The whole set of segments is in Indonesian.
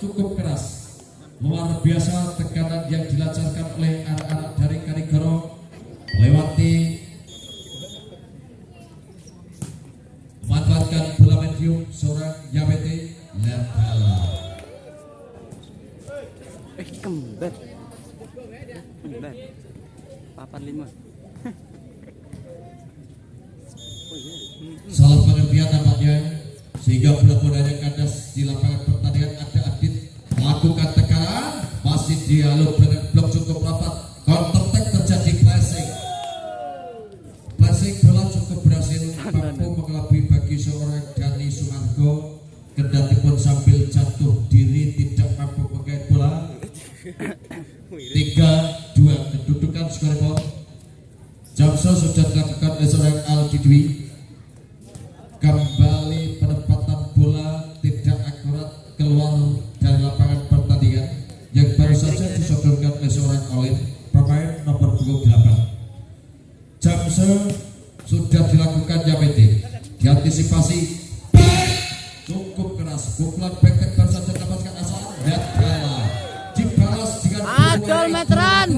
cukup keras. Luar biasa tekanan yang dilancarkan oleh anak-anak dari Kanigoro melewati memanfaatkan bola medium seorang Yabete Lepala. Kembar papan 5. Salah pengertian nampaknya sehingga bola-bola yang kandas di lapangan pertandingan. Ada Adit melakukan tekanan, masih dialog dengan blok cukup rapat, counter attack terjadi, flashing bola cukup berhasil mampu mengelabui bagi seorang Dani Sumargo, kendati pun sambil jatuh diri tidak mampu menggait bola. 3-2 kedudukan skoreboard. Jamso sudah dilakukan oleh seorang Al-Kidwi. Kembali penempatan bola tidak akurat keluar dari lapangan pertandingan yang baru saja disodorkan oleh seorang Olin, pemain nomor 28. Jamso sudah dilakukan Yamete, diantisipasi cukup keras, pukulan back baru saja dapatkan asal dan bola dibalas dengan adol meteran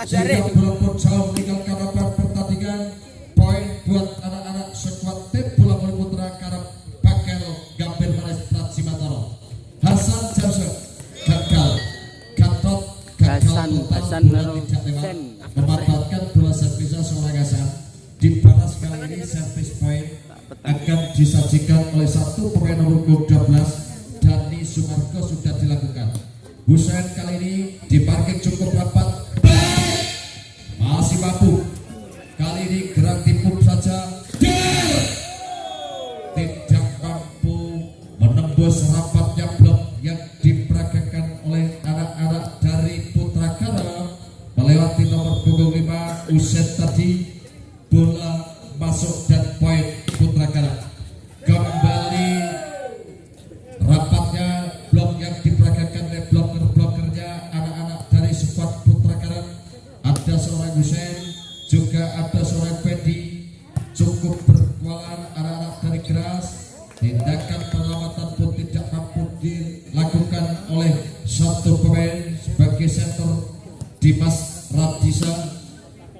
sehingga bola pun jauh meninggalkan lapangan pertandingan. Poin buat anak-anak sekuat tim bola voli putra Karab Bakel Gambir Manis Pracimatoro. Hasan Jamso gagal, Gatot gagal total, bola tidak lewat, memanfaatkan bola servisnya seorang Hasan. Dibalas kali ini servis poin akan disajikan oleh satu pemain nomor 12 Dani Sumargo sudah dilakukan. Busain kali ini diparkir cukup rapat, masih mampu. Kali ini gerak timpuk saja, tidak mampu menembus rapatnya blok yang diperagakan oleh anak-anak dari Putra Kara melewati nomor punggung 5 Uset tadi. Bola masuk dan poin Putra Kara. Kembali rapatnya blok yang diperagakan oleh bloker-blokernya anak-anak dari skuad Putra Kara. Ada seorang Hussein, juga ada seorang Fendi. Cukup berkualan anak-anak dari Keras. Tindakan penyelamatan pun tidak mampu dilakukan oleh satu pemain sebagai center Dimas Radisa.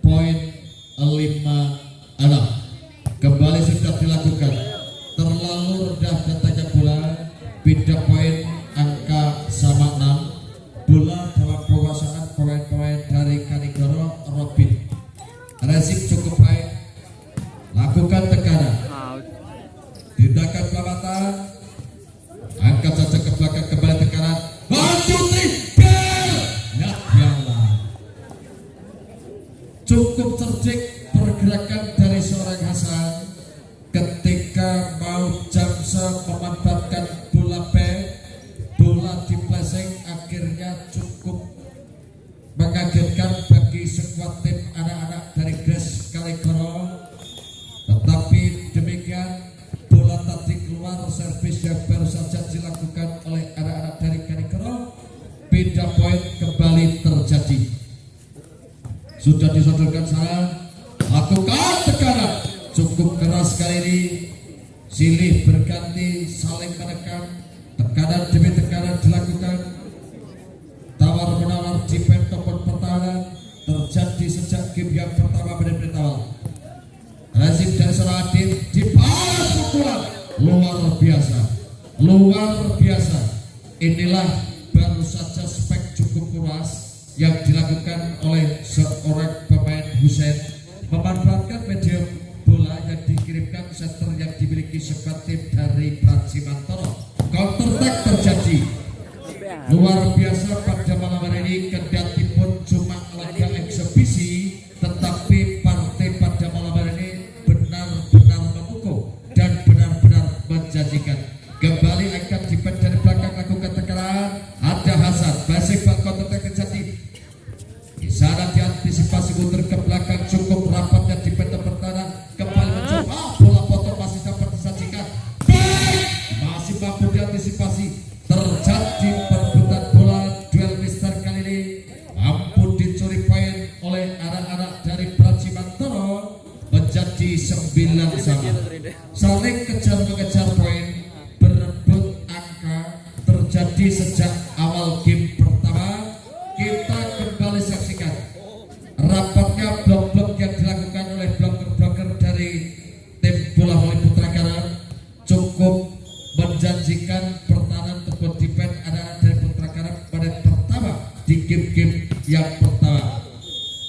Poin 5-6 kembali sudah dilakukan. Terlalu rendah datanya bola, pindah poin angka sama 6. Bola dalam penguasaan pemain-pemain dari Kanigoro. Robin Rezim cukup baik, lakukan tekanan, tindakan pelamatan, angkat saja ke belakang, kembali tekanan, lanjuti bel, cukup cerdik pergerakan dari seorang Hasan ketika mau Jamsa memanfaatkan bola back, bola di flashing, akhirnya cukup mengagetkan bagi sekuat tim anak-anak dari Gres Kanigoro. Tetapi demikian bola tadi keluar, servis yang baru saja dilakukan oleh anak-anak dari Kanigoro. Pindah poin kembali terjadi. Sudah disodorkan sana, lakukan tekanan cukup keras kali ini. Silih berganti saling menekan, tekanan demi tekanan dilakukan. Tawar menawar di pentopon pertahanan terjadi sejak game yang pertama menit awal. Rezim dari seorang Adit dibalas pukulan luar biasa. Inilah baru saja spek cukup keras yang dilakukan oleh seorang pemain Hussein, memanfaatkan medium bola yang dikirimkan center yang dimiliki sekuat tim dari Pracimatoro. Counter attack terjadi luar biasa pada malam hari ini. Kendati pun cuma laga eksebisi, tetapi partai pada malam hari ini benar-benar memukau dan benar-benar menjanjikan. Kembali akan dipet dari belakang, lakukan tekanan. Ada Hasan, basic bal counter attack terjadi. Di sana diantisipasi mundur ke belakang, cukup rapatnya di peta pertahanan. Kembali mencoba, bola potong masih dapat disajikan. Masih mampu diantisipasi. Terjadi perebutan bola, duel mister kali ini mampu dicuri poin oleh anak-anak dari Pracimatoro, menjadi 9 sama. Saling kejar mengejar poin, berebut angka. Terjadi terjadi sejak awal game pertama. Kita kembali saksikan rapatnya blok-blok yang dilakukan oleh bloker-bloker dari tim bola voli putra Karat. Cukup menjanjikan pertahanan ataupun defense anak-anak dari putra Karat pada pertama di game-game yang pertama.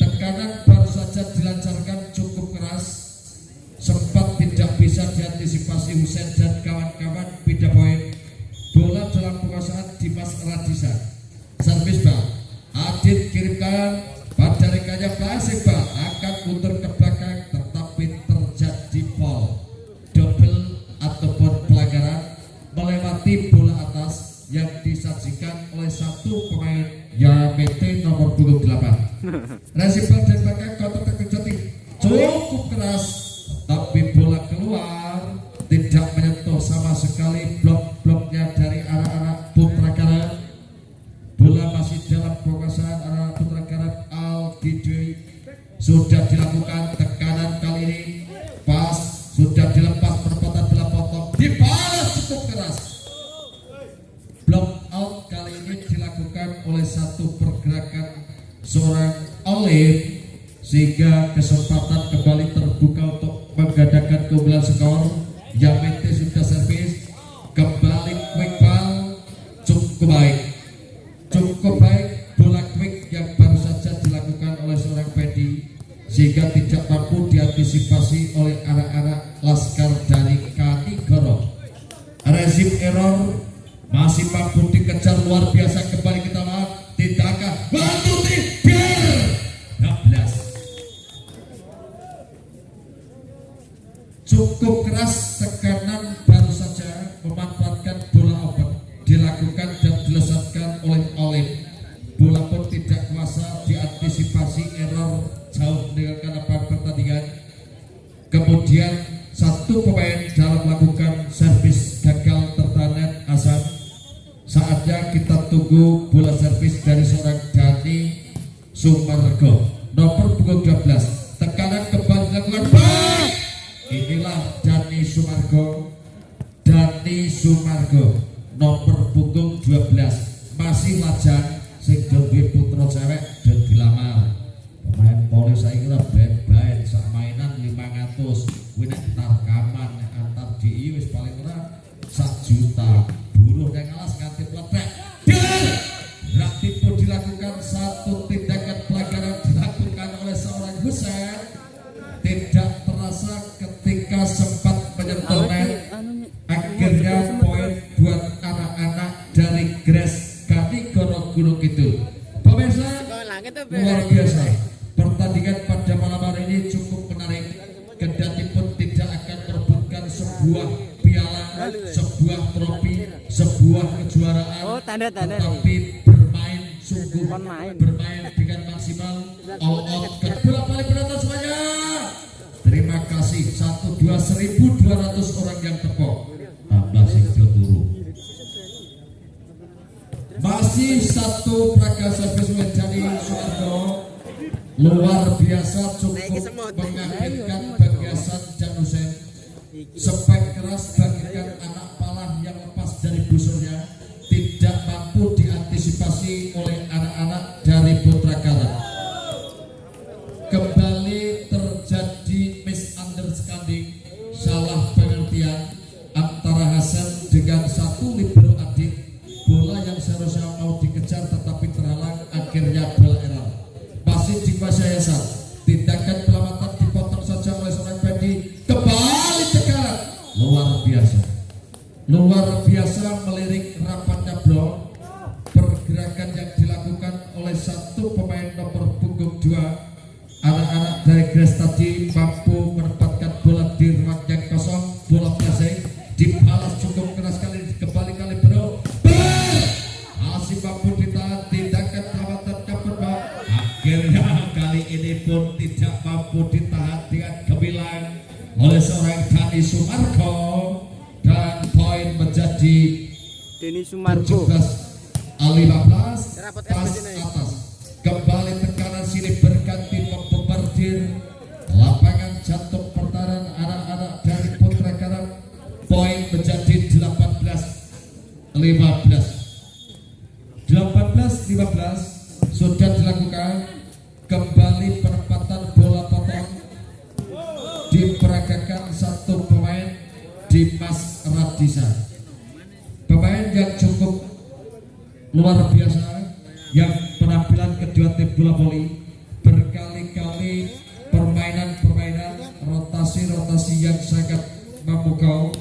Tekanan baru saja dilancarkan cukup keras, sempat tidak bisa diantisipasi Husein dan kawan-kawan. Pindah poin, bola dalam penguasaan Dimas Radisa. Servis bal, Adit kirimkan pada rekannya Baseba akan mundur ke belakang, tetapi terjadi foul, double ataupun pelanggaran melewati bola atas yang disajikan oleh satu pemain Yamete nomor 28. Resipal dan belakang kotak terjadi cukup keras, tapi bola keluar, tidak menyentuh sama sekali blok-bloknya dari anak-anak putra Karat. Bola masih dalam penguasaan anak putra Karat. Al-Gidwi sudah dilakukan tekanan kali ini, pas sudah dilepas perempatan bola potong, dibalas cukup keras. Block out kali ini dilakukan oleh satu pergerakan seorang Olive, sehingga kesempatan kembali terbuka untuk menggandakan keunggulan skor. Yamete sudah servis, kembali quick ball, cukup baik bola quick yang baru saja dilakukan oleh seorang Pedi, sehingga tidak mampu diantisipasi oleh anak-anak Laskar dari Kanigoro. Rezim error masih mampu dikejar luar biasa. Kembali kita lihat tindakan Batu Tiger 16 cukup keras. Tekanan baru saja memanfaatkan bola open dilakukan dan dilesatkan oleh Olive. Bola pun tidak kuasa diantisipasi, error jauh meninggalkan lapangan pertandingan. Kemudian satu pemain dalam melakukan servis gagal tertahan Hasan. Saatnya kita tunggu bola servis dari seorang Dani Sumargo nomor punggung 12. Tekanan kembali dilakukan baik. Inilah Dani Sumargo nomor punggung 12, masih lajang sing duwe putra cewek dan dilamar. Pemain poli saya kira bebas sak mainan 500, kuwi nek tarkaman nek antar DI wis paling ora 1 juta. Buruh nek alas nganti pletek. Berarti pun dilakukan satu tindakan pelanggaran dilakukan oleh seorang Husein. Tidak terasa ketika sempat menyentuh net. Akhirnya poin buat anak-anak dari Gres Kanigoro Gunung Kidul. Pemirsa, luar biasa. Pertandingan pada malam hari ini cukup menarik. Kendati pun tidak akan merebutkan sebuah piala, sebuah trofi, sebuah kejuaraan, tetapi bermain sungguh, bermain dengan maksimal, all out. Bola balik penonton semuanya. Terima kasih 1.200 orang yang tepuk. Tambah sing turu. Masih satu praga servis Dani Sumargo, luar biasa, cukup mengagetkan bagian dan Husein. Spek keras bagikan anak palang yang lepas dari busurnya, tidak mampu diantisipasi oleh anak-anak dari putra Karat. Kembali terjadi misunderstanding, salah pengertian antara Hasan dengan satu libero Adit. Bola yang seharusnya mau dikejar tetapi terhalang, akhirnya bola error. Masih dikuasai Hasan, tindakan pelamatan dipotong saja oleh seorang Pedi. Kembali tegar, luar biasa melirik rapatnya blok. Pergerakan yang dilakukan oleh satu pemain nomor punggung 2 anak-anak dari Gres tadi mampu menempatkan bola di ruang yang kosong. Bola passing dibalas cukup keras kali, kembali kali bro, masih mampu ditahan. Tindakan pelamatan Kaperba akhirnya kali ini pun tidak mampu ditahan dengan gemilang oleh seorang Dani Sumargo, dan poin menjadi Dani Sumargo 17 pas atas. Kembali tekanan sini berganti membombardir lapangan jantung pertahanan anak-anak dari putra Karat. Poin menjadi 18-15. Radisa, pemain yang cukup luar biasa, yang penampilan kedua tim bola voli berkali-kali permainan rotasi yang sangat memukau,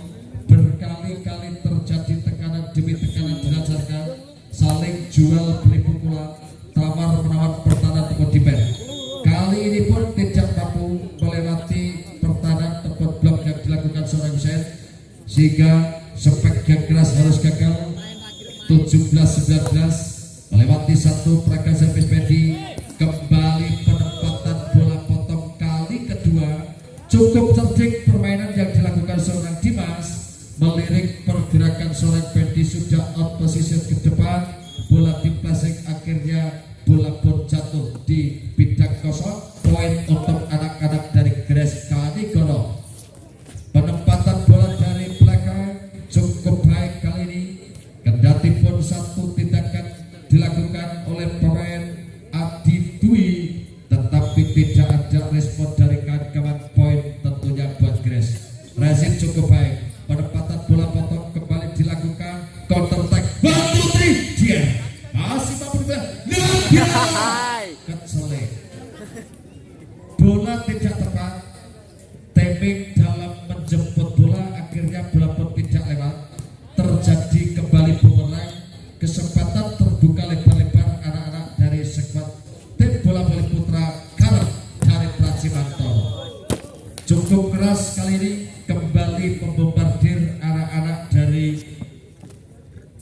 berkali-kali terjadi tekanan demi tekanan dilancarkan, saling jual beli pukulan, tawar menawar pertahanan tempat defense. Kali ini pun tidak mampu melewati pertahanan tempat blok yang dilakukan seorang Hussein, sehingga spek yang keras harus gagal. 17-19 melewati satu pergerakan servis Pedi. Kembali penempatan bola potong kali kedua. Cukup cerdik permainan yang dilakukan seorang Dimas, melirik pergerakan seorang Pedi sudah out position ke depan, bola dipasing, akhirnya bola pun jatuh di bidang kosong. Poin untuk anak-anak dari Gres Kanigoro. Penempatan bola dari belakang cukup baik kali ini, kendati pun satu tindakan dilakukan oleh pemain Adi Dwi, tetapi tidak ada respon dari kawan-kawan. Poin tentunya buat Gres. Rezim cukup baik, penempatan bola potong kembali dilakukan, counter attack Putri, dia masih mampu kecelek, bola tidak tepat, timing dalam menjemput bola, akhirnya bola pun tidak lewat. Terjadi kembali bumerang, kesempatan terbuka lebar-lebar anak-anak dari skuad tim bola voli putra Karet dari Pracimanto. Cukup keras kali ini, kembali membombardir anak-anak dari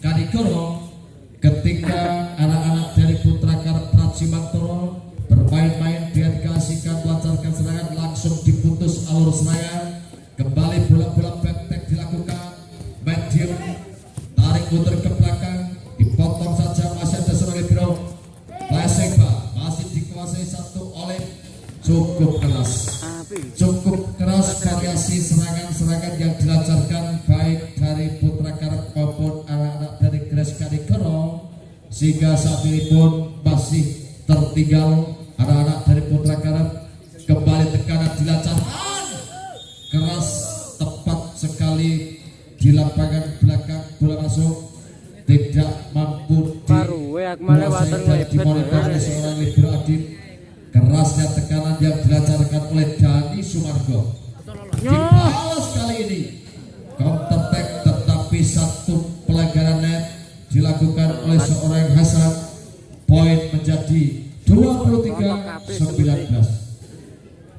Kanigoro, ketika anak-anak dari putra Karet Pracimanto bermain-main dengan keasikan, melancarkan serangan, langsung diputus alur serangan. Kembali bola-bola back dilakukan, medium tarik putar ke belakang, dipotong saja, masih ada seorang libero. Flashing ball masih dikuasai satu oleh, cukup keras variasi serangan-serangan yang dilancarkan baik dari putra Karet maupun anak-anak dari Gres Kanigoro, sehingga saat ini pun masih tertinggal anak-anak dari putra Karet. Kembali tekanan dilancarkan keras, tepat sekali di lapangan belakang, bola masuk, tidak mampu dikuasai dan dimonitor oleh seorang libero Adit. Kerasnya tekanan yang dilancarkan oleh Dani Sumargo, dibalas kali ini counter attack, tetapi satu pelanggaran net dilakukan oleh seorang Hasan. Poin menjadi 23-19,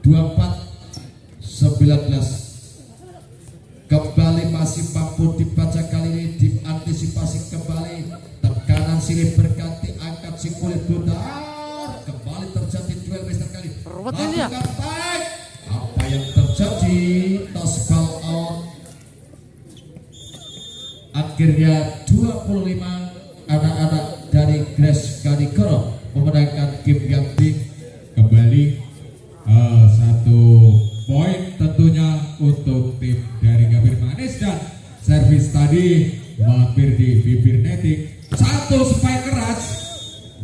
24-19. Kembali masih mampu dibaca kali ini, diantisipasi kembali, tekanan sini berganti, angkat si kulit buta. Kembali terjadi duel Mister kali, lakukan tag. Apa yang terjadi? Toss ball out. Akhirnya 25 anak-anak dari Gres Kanigoro memenangkan game yang kembali satu poin tentunya untuk tim dari Gabir Manis, dan servis tadi mampir di bibir netting. Satu spike keras,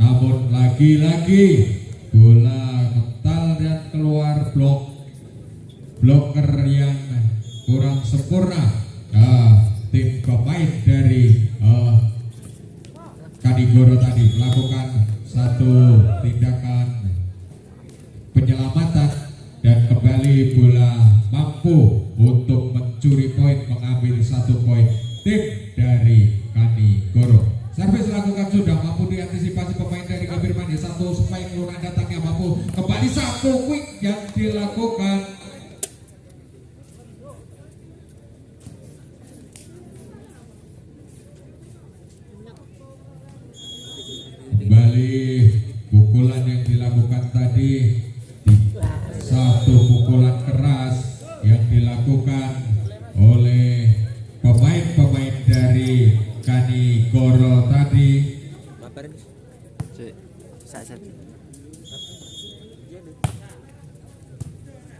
namun lagi-lagi bola mental dan keluar bloker yang kurang sempurna. Tim pemain dari Kanigoro tadi melakukan satu tindakan penyelamatan, dan kembali bola mampu untuk mencuri poin, mengambil satu poin tim dari Kanigoro. Servis dilakukan sudah, mampu diantisipasi pemain dari Gabir Manis. Satu spike lunak datangnya, mampu kembali satu quick yang dilakukan. Kembali pukulan yang dilakukan tadi, satu pukulan keras yang dilakukan oleh pemain-pemain dari Kanigoro tadi.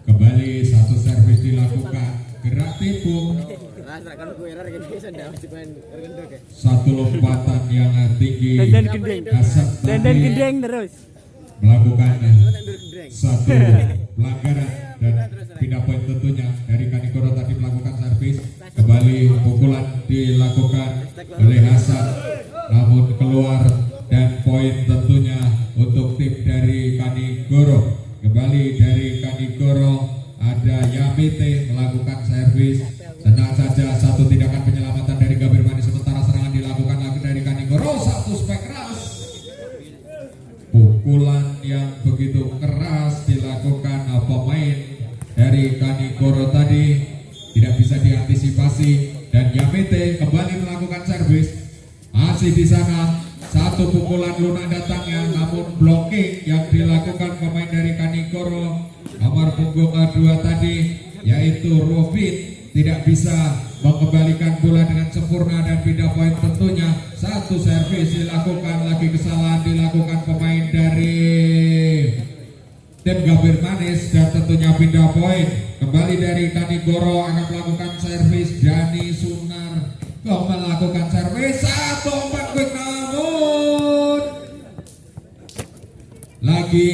Kembali satu servis dilakukan, gerak tipu, satu lompatan yang tinggi. Hasan tadi terus melakukan satu pelanggaran dan pindah poin tentunya dari Kanigoro tadi melakukan servis. Kembali kembali pukulan dilakukan oleh Hasan, namun keluar dan poin tentunya untuk tim dari Kanigoro. Kembali dari Kanigoro ada Yamite melakukan servis. Tenang saja, satu tindakan penyelamatan dari Gabir Manis, sementara serangan dilakukan lagi dari Kanigoro. Satu spek keras, pukulan yang begitu keras dilakukan pemain dari Kanigoro tadi tidak bisa diantisipasi, dan Yamete kembali melakukan servis. Masih di sana, satu pukulan lunak datangnya, namun blocking yang dilakukan pemain dari Kanigoro nomor punggung 2 tadi, yaitu Robin, tidak bisa mengembalikan bola dengan sempurna dan pindah poin tentunya. Satu servis dilakukan, lagi kesalahan dilakukan pemain dari tim Gabir Manis, dan tentunya pindah poin. Kembali dari Kanigoro akan melakukan servis. Dani Sunar melakukan servis. Satu umpan quick, namun lagi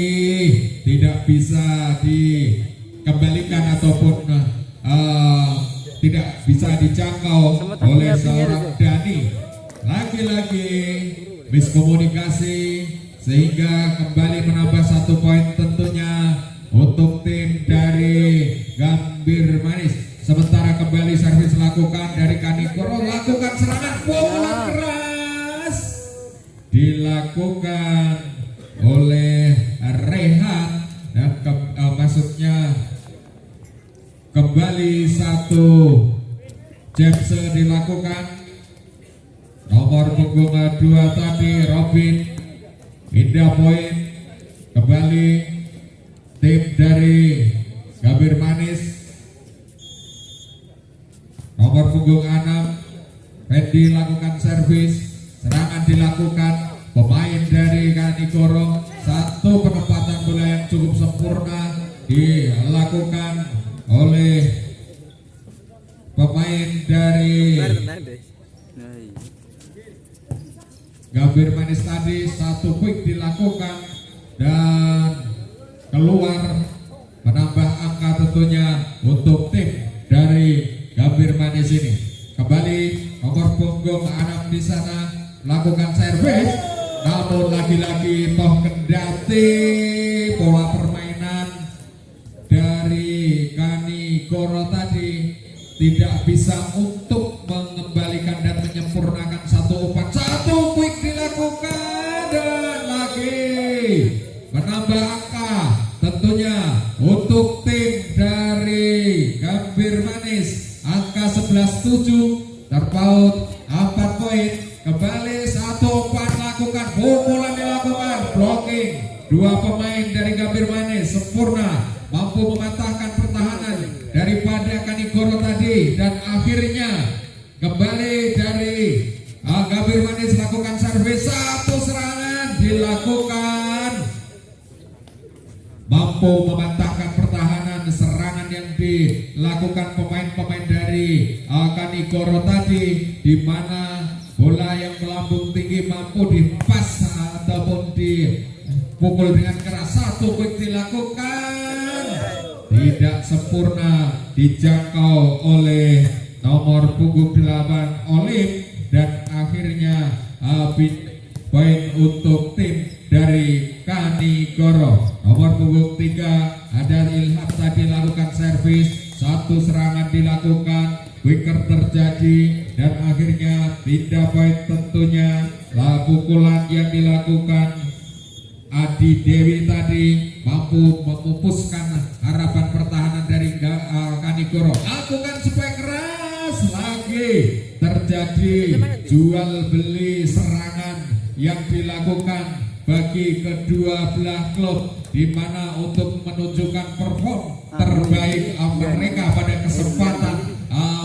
tidak bisa dikembalikan ataupun tidak bisa dijangkau oleh seorang Dani. Lagi-lagi miskomunikasi sehingga kembali menambah 1 poin tentunya untuk tim dari Gabir Manis. Sementara kembali servis lakukan dari Kanigoro, lakukan serangan bola keras dilakukan oleh Rehan, dan maksudnya kembali satu jabse dilakukan. Nomor punggung 2 tadi Robin, pindah poin. Kembali tim dari Gabir Manis. Nomor punggung 6 Fendi lakukan servis. Serangan dilakukan pemain dari Kanigoro. Satu penempatan bola yang cukup sempurna dilakukan oleh pemain dari Gabir Manis tadi. Satu quick dilakukan dan keluar, menambah angka tentunya untuk tim dari Gabir Manis ini. Kembali nomor punggung 6 di sana lakukan servis, namun lagi-lagi toh kendati pola permainan dari Kanigoro tadi tidak bisa untuk mengembalikan dan menyempurnakan satu umpan. Satu quick dilakukan dan lagi menambah angka tentunya untuk tim dari Gabir Manis. Angka 11-7 terpaut 4 poin. Kembali satu umpan lakukan, pukulan dilakukan, blocking. Dua pemain dari Gabir Manis sempurna, mampu mematahkan pertahanan daripada Kanigoro tadi, dan akhirnya kembali dari Gabir Manis lakukan servis. Satu serangan dilakukan, mampu mematahkan pertahanan serangan yang dilakukan pemain-pemain dari Kanigoro tadi, di mana bola yang melambung tinggi mampu dipas ataupun dipukul dengan keras. Satu quick dilakukan, tidak sempurna, dijangkau oleh nomor punggung 8 Olim, dan akhirnya poin untuk tim dari Kanigoro. Nomor punggung 3 ada Ilham tadi lakukan servis. Satu serangan dilakukan, wicker terjadi, dan akhirnya pindah poin tentunya. Pukulan yang dilakukan Adi Dewi tadi mampu memupuskan harapan pertahanan dari Kanigoro. Lakukan spek keras, lagi terjadi jual beli serangan yang dilakukan bagi kedua belah klub, di mana untuk menunjukkan perform terbaik mereka pada kesempatan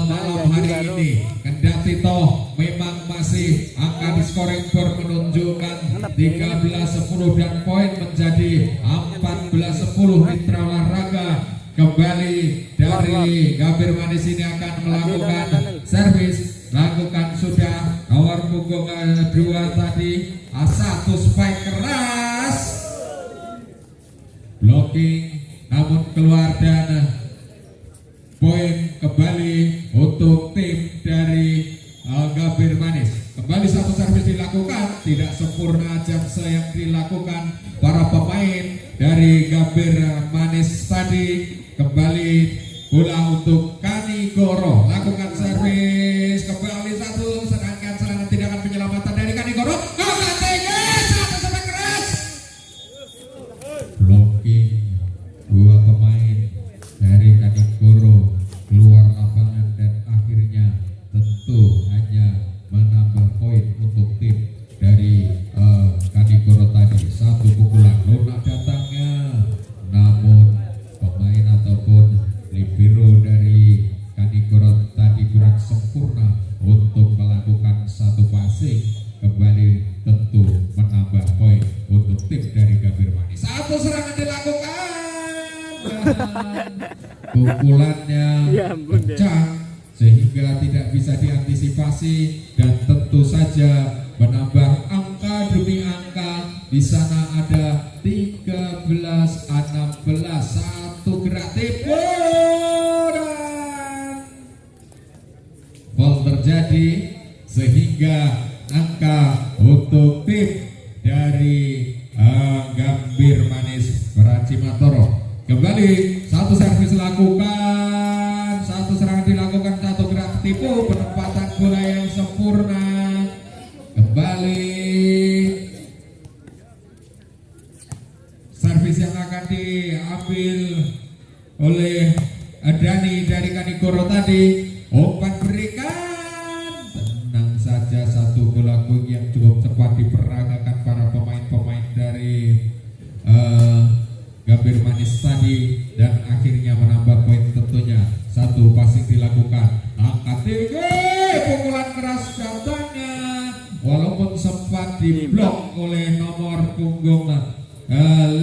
malam hari ini. Kendati toh memang masih angka di scoring board menunjukkan 13-10 dan poin menjadi 14-10 mitra olahraga. Kembali dari Gabir Manis ini akan melakukan servis, lakukan sudah nomor punggung 2 tadi. Satu spike keras, blocking, namun keluar, dan poin kembali untuk tim Gambir Manis. Kembali satu servis dilakukan, tidak sempurna jump yang dilakukan para pemain dari Gambir Manis tadi. Kembali bola untuk Kanigoro, lakukan servis kembali satu, sedangkan serangan tindakan penyelamatan dari Kanigoro. Blocking dua pemain dari Kanigoro keluar lapangan dan akhirnya tentu hanya menambah poin untuk tim dari Kanigoro tadi. Satu pukulan lunak datangnya, namun pemain ataupun libero dari Kanigoro tadi kurang sempurna untuk melakukan satu passing. Kembali tentu menambah poin untuk tim dari Gambir Manis. Satu serangan dilakukan dan pukulannya kencang sehingga tidak bisa diantisipasi dan tentu saja menambah angka demi angka. Di sana ada 13-16, satu gerak tipu dan gol terjadi sehingga angka untuk tim dari Gambir Manis Pracimantoro. Kembali satu servis dilakukan, satu serangan dilakukan, satu gerak tipu, penempatan bola yang sempurna. Kembali servis yang akan diambil oleh Dani dari Kanigoro tadi. Umpan berikan, tenang saja, satu bola gol yang cukup cepat diperagakan para pemain-pemain dari Gambir Manis tadi dan akhirnya menambah poin tentunya. Satu passing dilakukan, angkat tinggi, pukulan keras datangnya walaupun sempat diblok oleh nomor punggung 5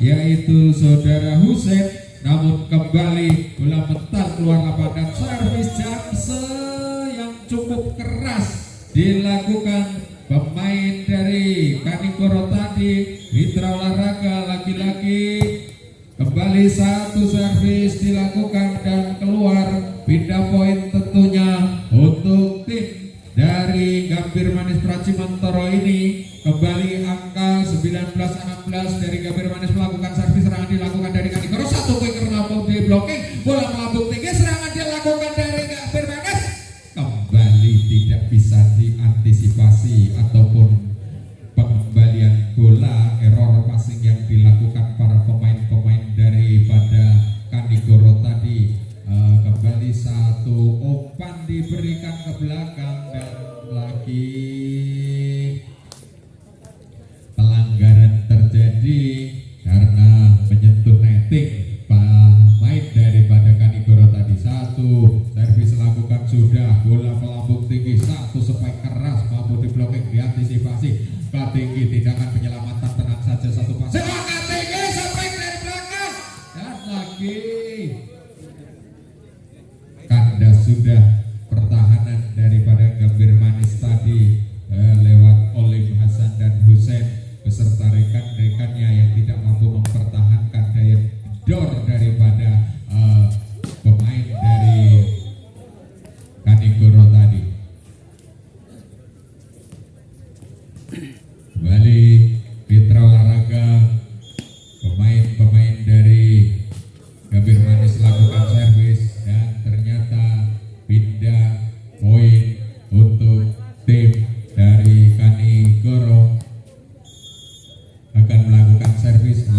yaitu saudara Husein, namun kembali bola mental keluar lapangan. Servis jamse yang cukup keras dilakukan pemain dari Kanigoro tadi. Mitra olahraga laki-laki. Kembali satu servis dilakukan dan keluar, pindah poin tentunya untuk tim dari Gambir Manis Pracimantoro ini. Kembali angka 19-16 dari Gambir Manis melakukan servis, serangan dilakukan dari Kanigoro. Satu poin karena mau di blocking, bola melambung tinggi, serangan dilakukan dari Gambir Manis. Kembali tidak bisa diantisipasi ataupun pengembalian bola, error passing yang dilakukan para pemain-pemain daripada Kanigoro tadi. Kembali satu umpan diberikan ke belakang dan lagi pelanggaran terjadi karena menyentuh netting pemain daripada Kanigoro tadi. Satu servis lakukan sudah, bola melambung tinggi, satu spike keras mampu di blocking, diantisipasi. Tinggi, tindakan penyelamatan, tenang saja, satu pas tinggi sampai dari belakang dan lagi kandas sudah pertahanan daripada Gambir Manis tadi lewat Olim Hasan dan Husein beserta rekan-rekannya yang tidak mampu mempertahankan daya dor daripada pemain dari Kanigoro tadi. Kembali mitra olahraga, pemain-pemain dari Gambir Manis lakukan servis dan ternyata pindah poin untuk tim dari Kanigoro. Akan melakukan servis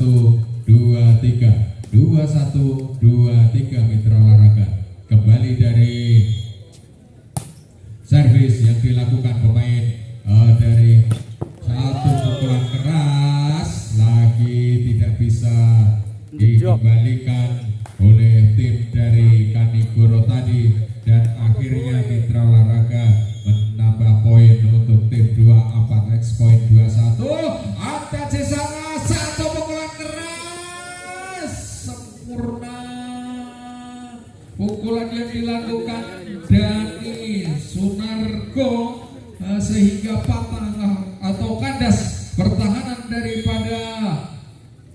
21-23 mitra olahraga. Kembali dari servis yang dilakukan pemain dari satu pukulan keras lagi tidak bisa dikembalikan oleh tim dari Kanigoro tadi, dan akhirnya mitra olahraga menambah poin untuk tim 24 match point 21. Ada di sana satu pukulan keras sempurna, pukulan yang dilakukan dari Sunarko sehingga patah atau kandas pertahanan daripada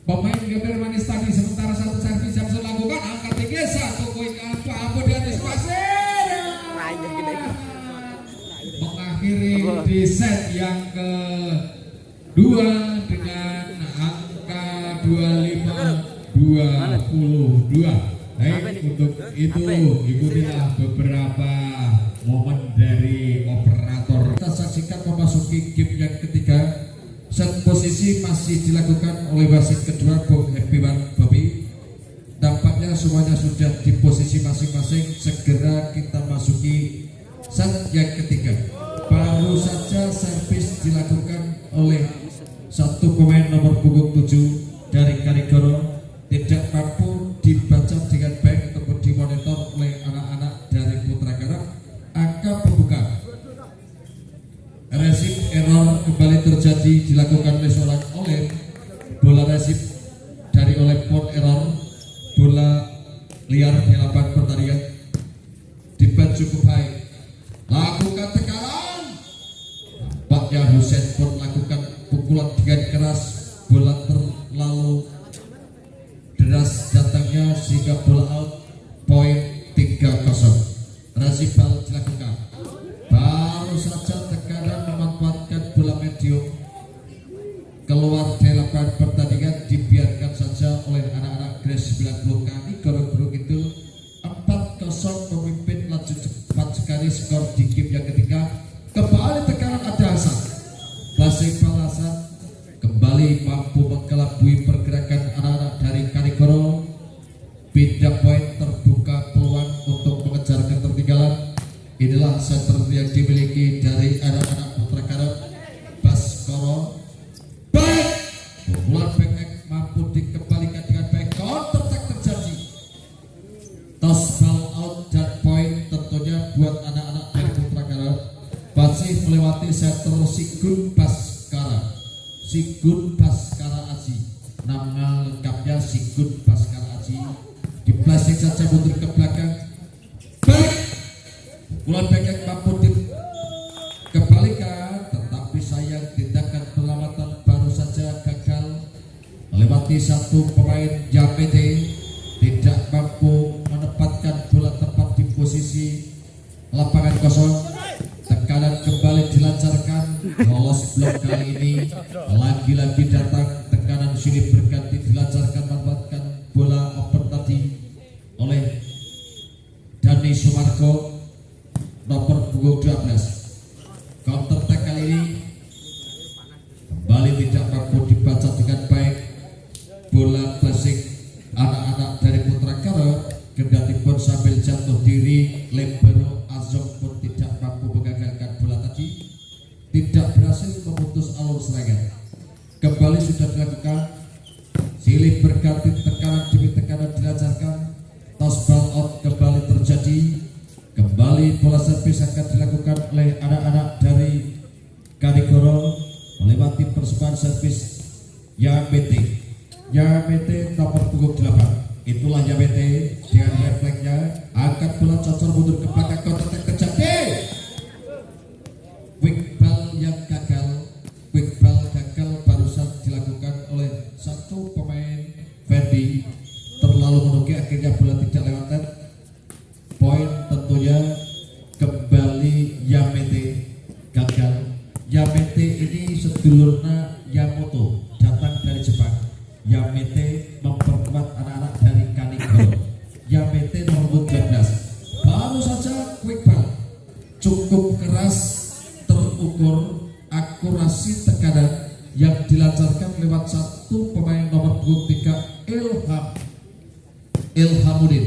pemain Geber Manis tadi. Sementara satu servis yang sudah lakukan angkat tinggi, satu poin apa ampun di antisipasi mengakhiri di set yang kedua dengan angka 25-22. Baik, untuk itu ikutilah beberapa momen dari operator. Kita saksikan memasuki game yang ketiga. Set posisi masih dilakukan oleh wasit kedua Bung Epiwan Bobi. Tampaknya semuanya sudah di posisi masing-masing. Segera kita masuki set yang ketiga. Baru saja servis dilakukan oleh satu pemain nomor punggung 7 dari Kanigoro, tidak mampu dibaca dengan baik ataupun dimonitor oleh anak-anak dari Putra Karang. Angka pembuka resip error kembali terjadi, dilakukan oleh bola resip dari oleh pon error, bola liar di lapangan pertandingan. Dibat cukup baik, lakukan tekanan. Nampaknya Husein pun lakukan pukulan dengan keras, bola terlalu deras datangnya sehingga bola out, poin 3-0. Resip bal dilakukan. Baru saja tekanan memanfaatkan bola medium keluar dari lapangan pertandingan, dibiarkan saja oleh anak-anak Gres 90 Kanigoro Gunung Kidul. 4-0 memimpin, laju cepat sekali skor di game yang ketiga. Kembali tekanan ada Hasan, Basing Balasan kembali mampu mengelabui pergerakan anak-anak dari Kanigoro. Beda poin, terbuka peluang untuk mengejar ketertinggalan. Inilah center yang dimiliki dari anak-anak Putra Karang. Baskoro baik, pukulan back mampu dikembalikan dengan baik, counter attack terjadi, toss ball out dan poin tentunya buat anak-anak dari Putra Karang. Masih melewati center Sigun Baskara Aji, nama lengkapnya Sigun Baskara Aji. Di plastik saja mundur ke belakang, baik, pukulan back yang mampu dikembalikan, tetapi sayang tindakan perlawanan baru saja gagal. Melewati satu pemain Yamete, tidak mampu menempatkan bola tepat di posisi lapangan kosong. Tekanan kembali dilancarkan, lolos blok kali ini. Lagi-lagi datang tekanan sini berganti dilancarkan, memanfaatkan bola open tadi oleh Dani Sumarko nomor punggung 12. Counter attack kali ini kembali tidak mampu dibaca dengan baik. Bola klasik anak-anak dari Putra Karang, kendati pun sambil jatuh diri, libero Azom pun tidak mampu menggagalkan bola tadi, tidak berhasil memutus alur serangan. Kembali sudah dilakukan, silih berganti tekanan demi tekanan dilancarkan, toss ball out kembali terjadi. Kembali bola servis akan dilakukan oleh anak-anak dari Kanigoro melewati persembahan servis Yamete. Yamete nomor punggung 8. Itulah Yamete dengan refleksnya, angkat bola cocor mundur ke belakang, counter attack terjadi. Quick ball yang gagal, barusan dilakukan oleh satu pemain Fendi, terlalu menunggu, akhirnya bola tidak lewat net. Poin tentunya kembali Yamete gagal. Yamete ini sedulurnya Yamoto, datang dari Jepang. Yamete memperkuat anak-anak dari Kanigoro. Yamete nomor 12. Baru saja quick ball, cukup keras, terukur, akurasi tekanan yang dilancarkan lewat satu pemain nomor punggung 3 Ilhamuddin.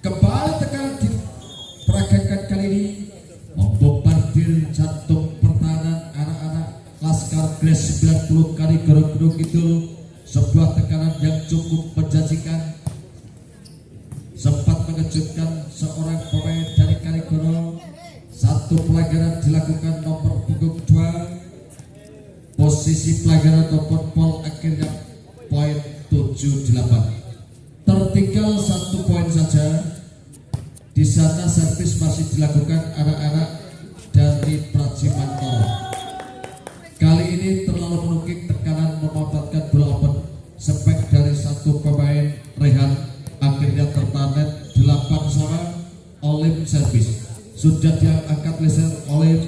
Kembali tekanan diperagakan kali ini membombardir jantung pertahanan anak-anak Laskar Gres 90 Kanigoro Gunung Kidul. Sebuah tekanan yang cukup menjanjikan, sempat mengejutkan seorang pemain dari Kanigoro. Satu pelanggaran dilakukan nomor punggung 2, posisi pelanggaran nomor pol akhirnya poin 78. Tertinggal 1 poin saja. Di sana servis masih dilakukan anak-anak dari Prajimantoro. Kali ini terlalu menukik tekanan memanfaatkan bola open spek dari satu pemain Rehan, akhirnya tertanet 8-sama. Olim servis sudah diangkat leser. Olim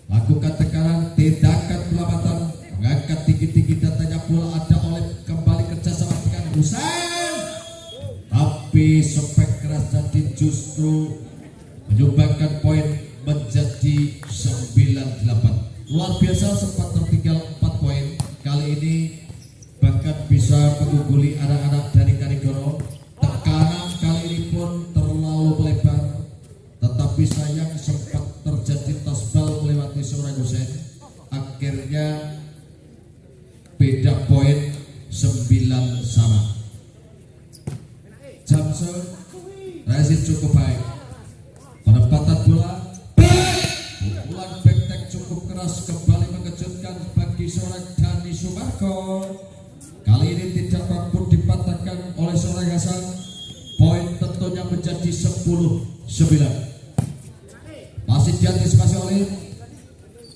lakukan tekanan, tindakan perlambatan, mengangkat tinggi-tinggi datanya bola. Ada Olim kembali kerjasama dengan Husain, tapi spek keras jadi justru menyumbangkan poin menjadi 98. Luar biasa, sempat tertinggal 4 poin. Kali ini bahkan bisa mengungguli anak-anak dari Kanigoro. Tekanan kali ini pun terlalu melebar, tetapi sayang sempat terjadi tosbal melewati seorang Husain. Akhirnya beda poin 9-sama. Jamson Razid cukup baik, penempatan bola, pukulan backtek cukup keras, kembali mengejutkan bagi seorang Dani Sumarko. Kali ini tidak mampu dipatahkan oleh seorang Hasan. Poin tentunya menjadi 10-9. Masih diantisipasi oleh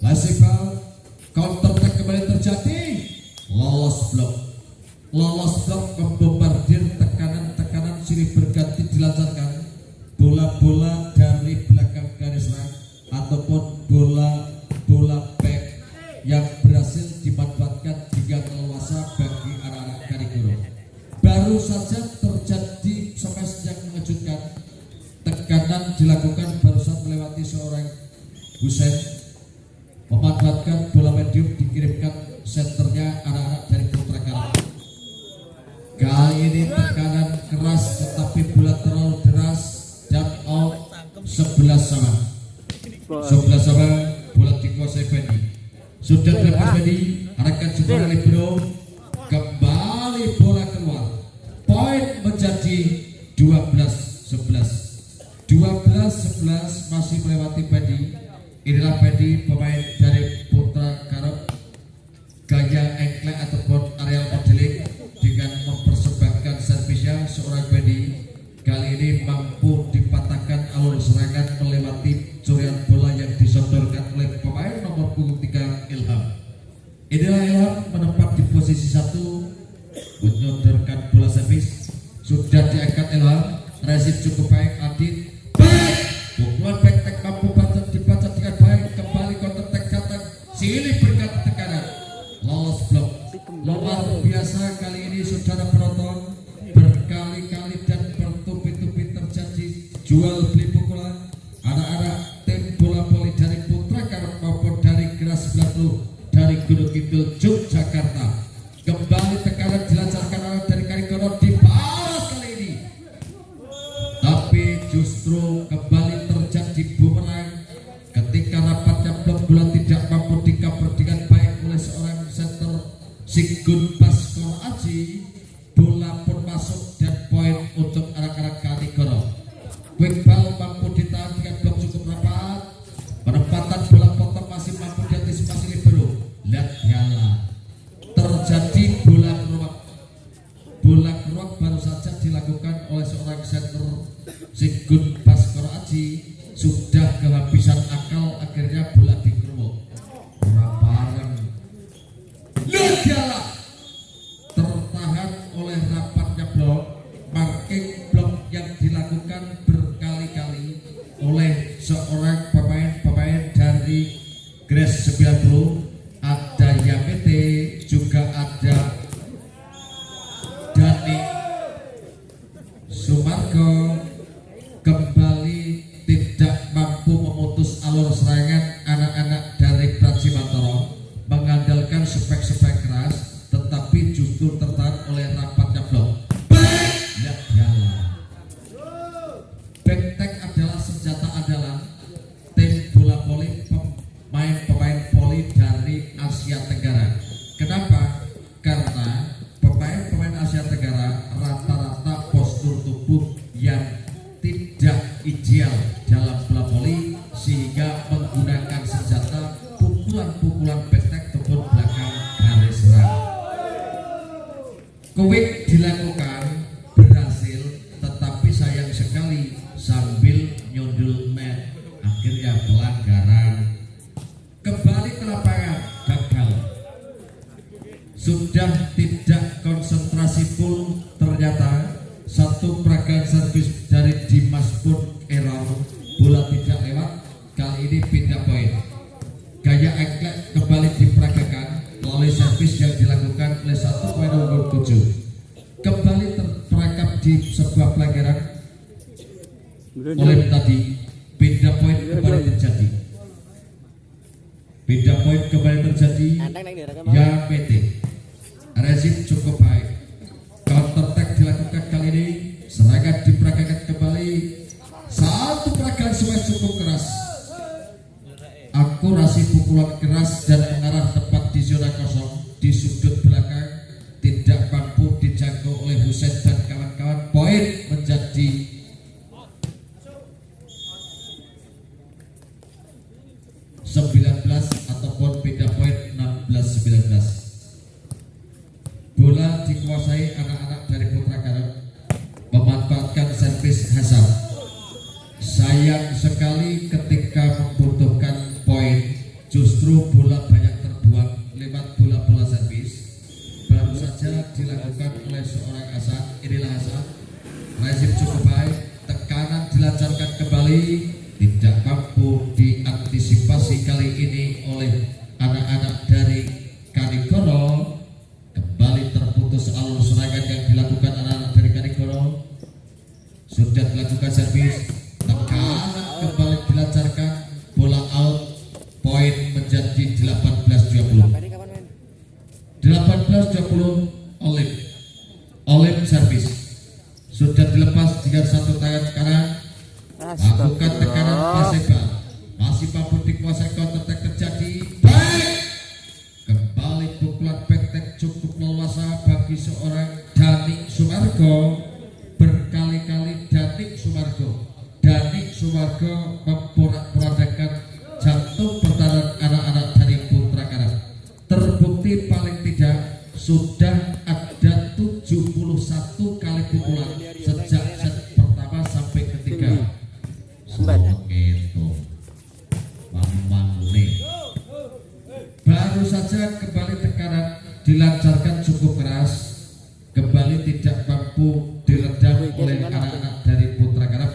Lesibal. Counter attack kembali terjadi. Lolos blok membombardir tekanan silih berganti dilancarkan. Bola-bola dari belakang garis serang ataupun bola back yang berhasil dimanfaatkan dengan leluasa bagi anak-anak Kanigoro. Baru saja terjadi smash yang mengejutkan. Tekanan dilakukan barusan melewati seorang Husain, memanfaatkan bola medium dikirimkan senternya anak-anak dari Putra Karang. Kali ini tekanan keras tetapi bola terlalu deras dan out. 11-sama. Bola dikuasai Fendi. Sudah dilepas Fendi, arahkan juga libero, kembali bola keluar. Poin menjadi 12-11. 12-11 masih melewati Fendi. Inilah Fendi, pemain dari Putra Karang. Gaya engklek ataupun areal modeling dengan mempersembahkan servisnya seorang Fendi. Kali ini mampu dipatahkan alur serangan melewati curian bola yang disodorkan oleh pemain nomor punggung 3 Ilham. Inilah Ilham menempat di posisi 1, menyodorkan bola servis. Sudah diangkat Ilham. Razid cukup baik. Adit baik, pukulan back mampu dibaca dengan baik. Kembali counter attack datang, silih berganti tekanan, lolos blok. Luar biasa kali ini saudara penonton. Berkali-kali dan bertubi-tubi terjadi jual beli pukulan anak-anak tim bola voli dari Putra Karang maupun dari Gres 90 dari Gunung Kidul Yogyakarta. Kembali tekanan dilancarkan anak dari Kanigoro, dibalas kali ini, tapi justru kembali terjadi bumerang ketika rapatnya blok bola tidak mampu dikaper dengan baik oleh seorang center Sigun Baskoro Aji. Bola pun masuk dan poin untuk anak-anak Kanigoro. Quick ball mampu ditahan dengan blok cukup rapat. Penempatan bola potong masih mampu diantisipasi libero. Lihat nyala. Terjadi bola keruak. Bola keruak baru saja dilakukan oleh seorang center Sigun Baskoro Aji. Sudah kehabisan akal, akhirnya bola dikeruk. Bareng. Lihat nyala. Tertahan oleh rapatnya blok, marking blok yang dilakukan berkali-kali oleh seorang pemain dari Gres 90. Ada Yamete, juga ada Dani Sumarko. Kembali tidak mampu memutus alur serangan anak-anak dari Prajimantoro, mengandalkan spek dari Asia Tenggara. Kenapa? Karena pemain-pemain Asia Tenggara rata-rata postur tubuh yang tidak ideal dalam bola voli, sehingga menggunakan senjata pukulan-pukulan bestek tebun belakang garis serang. Quick dilakukan berhasil, tetapi sayang sekali sambil nyundul net, akhirnya pelanggaran. Kembali ke lapangan, gagal. Sudah tidak konsentrasi full, ternyata satu peragaan servis dari Dimas pun error, bola tidak lewat. Kali ini pindah poin. Gaya engklek kembali diperagakan melalui servis yang dilakukan oleh satu pemain nomor 7. Kembali terperangkap di sebuah pelanggaran oleh tadi. Pindah poin kembali terjadi. Pindah poin kembali terjadi. Ya PT. Rezim cukup baik. Counter attack dilakukan kali ini. Serangan diperagakan kembali. Satu peragaan smash cukup keras. Akurasi pukulan keras dan mengarah tepat di zona kosong di sudut belakang, tidak mampu dijangkau oleh Husein dan kawan-kawan. Poin menjadi 19 ataupun beda poin 16-19. Bola dikuasai anak-anak dari Putra Garut, memanfaatkan servis Hasan. Sayang sekali ketika membutuhkan poin, justru bola banyak terbuang lewat bola-bola servis. Baru saja dilakukan oleh seorang Hasan. Inilah Hasan. Rezim cukup baik, tekanan dilancarkan kembali, tidak mampu diantisipasi kali ini oleh anak-anak dari Kanigoro. Kembali terputus alur serangan yang dilakukan anak-anak dari Kanigoro. Sudah dilakukan servis, tekanan kembali dilancarkan, bola out, poin menjadi 18-20. 18-20 Olim servis. Sudah dilepas dengan satu tangan kanan. Lakukan tekanan masih mampu dikuasai, counter attack terjadi. Baik. Kembali pukulan back cukup leluasa bagi seorang Danik Sumargo. Berkali-kali Danik Sumargo memporak-porandakan jantung pertahanan anak-anak dari Putra Garut. Terbukti paling tidak sudah ada 71 kali pukulan sejak set pertama sampai ketiga. Gitu. Baru saja kembali tekanan dilancarkan cukup keras, kembali tidak mampu diredam oleh anak-anak dari Putra Garut.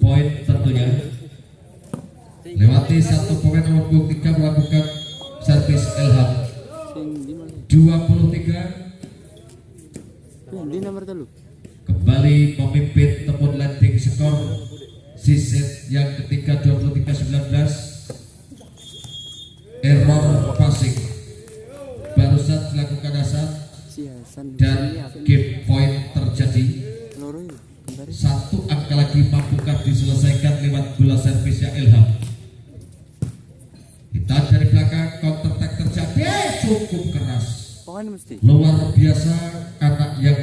Poin tentunya lewati satu pemain nomor 23 melakukan servis Ilham. 23 kembali memimpin tepun landing skor si set yang ketiga 23-19. Error passing barusan dilakukan Hasan dan game point terjadi. Satu angka lagi mampukah diselesaikan lewat bola servisnya Ilham. Kita dari belakang, counter attack terjadi cukup keras, luar biasa. Anak yang